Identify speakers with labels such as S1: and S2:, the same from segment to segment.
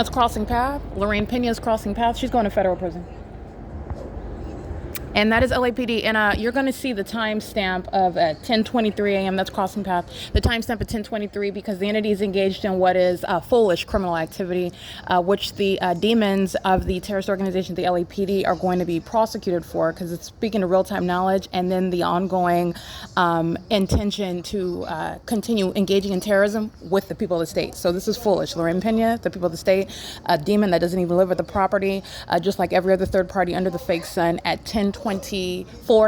S1: That's crossing path. Lorraine Pena is crossing path. She's going to federal prison. And that is LAPD. And you're going to see the timestamp of 10:23 a.m. That's crossing path. The timestamp at 10:23 because the entity is engaged in what is foolish criminal activity, which the demons of the terrorist organization, the LAPD, are going to be prosecuted for because it's speaking to real-time knowledge and then the ongoing intention to continue engaging in terrorism with the people of the state. So this is foolish. Lorraine Pena, the people of the state, a demon that doesn't even live at the property, just like every other third party under the fake sun at 10:24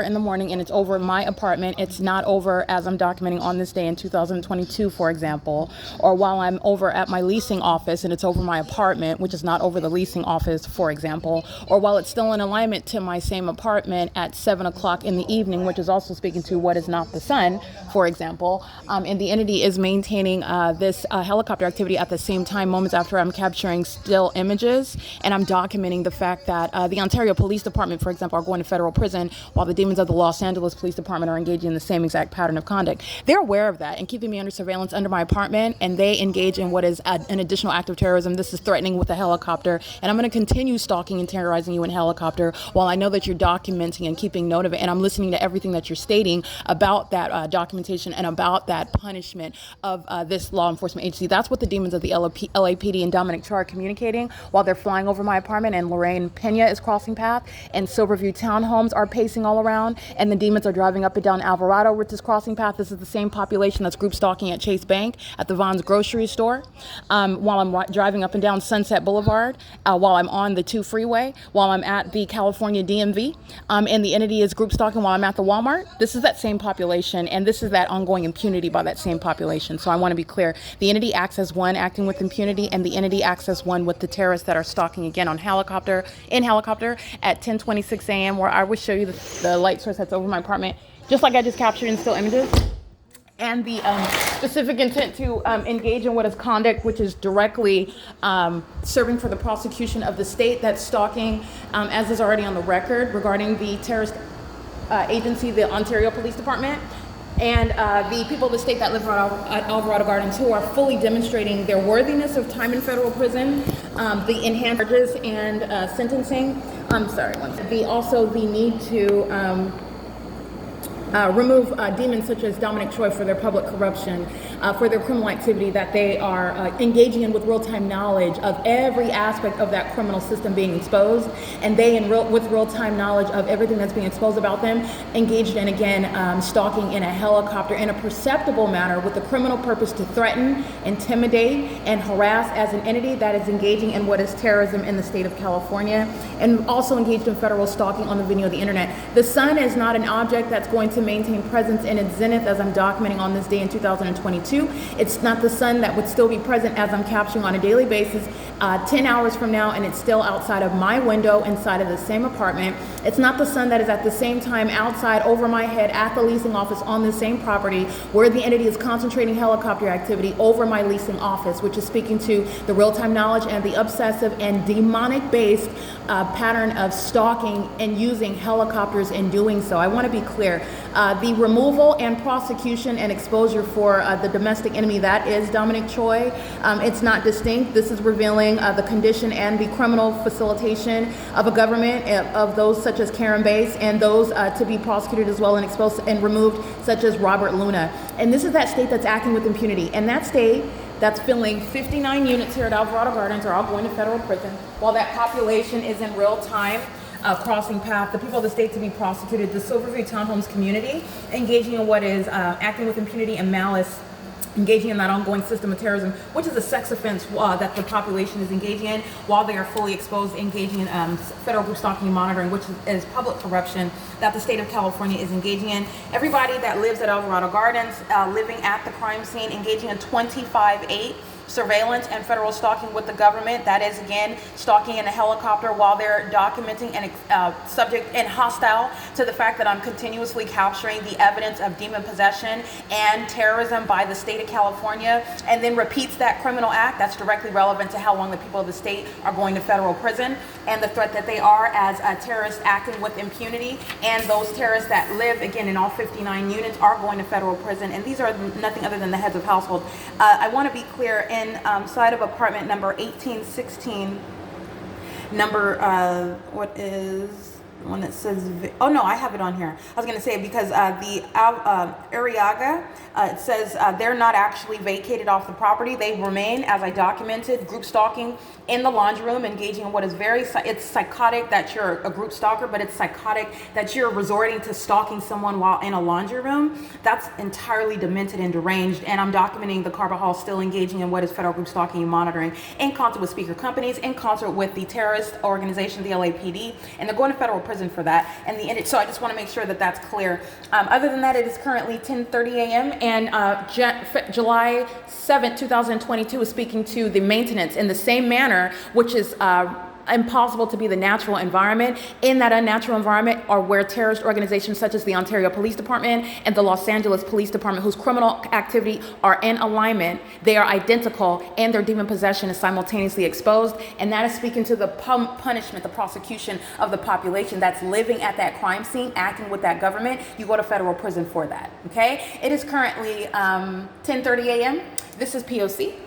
S1: in the morning, and it's over my apartment. It's not over as I'm documenting on this day in 2022, for example, or while I'm over at my leasing office and it's over my apartment, which is not over the leasing office, for example, or while it's still in alignment to my same apartment at 7 o'clock in the evening, which is also speaking to what is not the sun, for example, and the entity is maintaining this helicopter activity at the same time, moments after I'm capturing still images, and I'm documenting the fact that the Ontario Police Department, for example, are going to federal prison while the demons of the Los Angeles Police Department are engaging in the same exact pattern of conduct. They're aware of that and keeping me under surveillance under my apartment, and they engage in what is an additional act of terrorism. This is threatening with a helicopter, and I'm going to continue stalking and terrorizing you in helicopter while I know that you're documenting and keeping note of it, and I'm listening to everything that you're stating about that documentation and about that punishment of this law enforcement agency. That's what the demons of the LAPD and Dominic Char are communicating while they're flying over my apartment, and Lorraine Pena is crossing path, and Silverview townhomes are pacing all around, and the demons are driving up and down Alvarado, which is crossing path. This is the same population that's group stalking at Chase Bank, at the Vons grocery store, while I'm driving up and down Sunset Boulevard, while I'm on the 2 freeway, while I'm at the California DMV, and the entity is group stalking while I'm at the Walmart. This is that same population, and this is that ongoing impunity by that same population. So I want to be clear. The entity acts as one acting with impunity, and the entity acts as one with the terrorists that are stalking again in helicopter at 10:26 a.m. where I will show you the light source that's over my apartment, just like I just captured in still images, and the specific intent to engage in what is conduct, which is directly serving for the prosecution of the state that's stalking, as is already on the record regarding the terrorist agency, the Ontario Police Department, and the people of the state that live at Alvarado Gardens, who are fully demonstrating their worthiness of time in federal prison, the enhanced charges and sentencing. Also the need to remove demons such as Dominic Choi for their public corruption, for their criminal activity that they are engaging in with real-time knowledge of every aspect of that criminal system being exposed, and they, with real-time knowledge of everything that's being exposed about them, engaged in, again, stalking in a helicopter in a perceptible manner with the criminal purpose to threaten, intimidate, and harass as an entity that is engaging in what is terrorism in the state of California, and also engaged in federal stalking on the video of the internet. The sun is not an object that's going to maintain presence in its zenith as I'm documenting on this day in 2022. It's not the sun that would still be present as I'm capturing on a daily basis 10 hours from now, and it's still outside of my window inside of the same apartment. It's not the sun that is at the same time outside over my head at the leasing office on the same property where the entity is concentrating helicopter activity over my leasing office, which is speaking to the real-time knowledge and the obsessive and demonic-based pattern of stalking and using helicopters in doing so. I want to be clear. The removal and prosecution and exposure for the domestic enemy, that is Dominic Choi, it's not distinct. This is revealing the condition and the criminal facilitation of a government of those such as Karen Bass, and those to be prosecuted as well and exposed and removed, such as Robert Luna. And this is that state that's acting with impunity. And that state that's filling 59 units here at Alvarado Gardens are all going to federal prison, while that population is in real time crossing path, the people of the state to be prosecuted, the Silverview Townhomes community engaging in what is acting with impunity and malice, engaging in that ongoing system of terrorism, which is a sex offense that the population is engaging in while they are fully exposed, engaging in federal group stalking and monitoring, which is public corruption that the state of California is engaging in. Everybody that lives at Alvarado Gardens, living at the crime scene, engaging in 25/8 surveillance and federal stalking with the government. That is, again, stalking in a helicopter while they're documenting and subject and hostile to the fact that I'm continuously capturing the evidence of demon possession and terrorism by the state of California, and then repeats that criminal act. That's directly relevant to how long the people of the state are going to federal prison, and the threat that they are as terrorists acting with impunity. And those terrorists that live, again, in all 59 units are going to federal prison, and these are nothing other than the heads of household. I want to be clear,
S2: inside of apartment number 1816, number, what is the one that says, oh no, I have it on here. I was going to say, because Arriaga, it says they're not actually vacated off the property. They remain, as I documented, group stalking in the laundry room, engaging in what is it's psychotic that you're a group stalker, but it's psychotic that you're resorting to stalking someone while in a laundry room. That's entirely demented and deranged, and I'm documenting the Carbajal still engaging in what is federal group stalking and monitoring in concert with speaker companies, in concert with the terrorist organization, the LAPD, and they're going to federal prison for that. And so I just want to make sure that that's clear. Other than that, it is currently 10:30 a.m. and July 7th, 2022 is speaking to the maintenance in the same manner, which is impossible to be the natural environment. In that unnatural environment are where terrorist organizations such as the Ontario Police Department and the Los Angeles Police Department, whose criminal activity are in alignment, they are identical, and their demon possession is simultaneously exposed. And that is speaking to the punishment, the prosecution of the population that's living at that crime scene, acting with that government. You go to federal prison for that, okay? It is currently 10:30 a.m. This is P.O.C.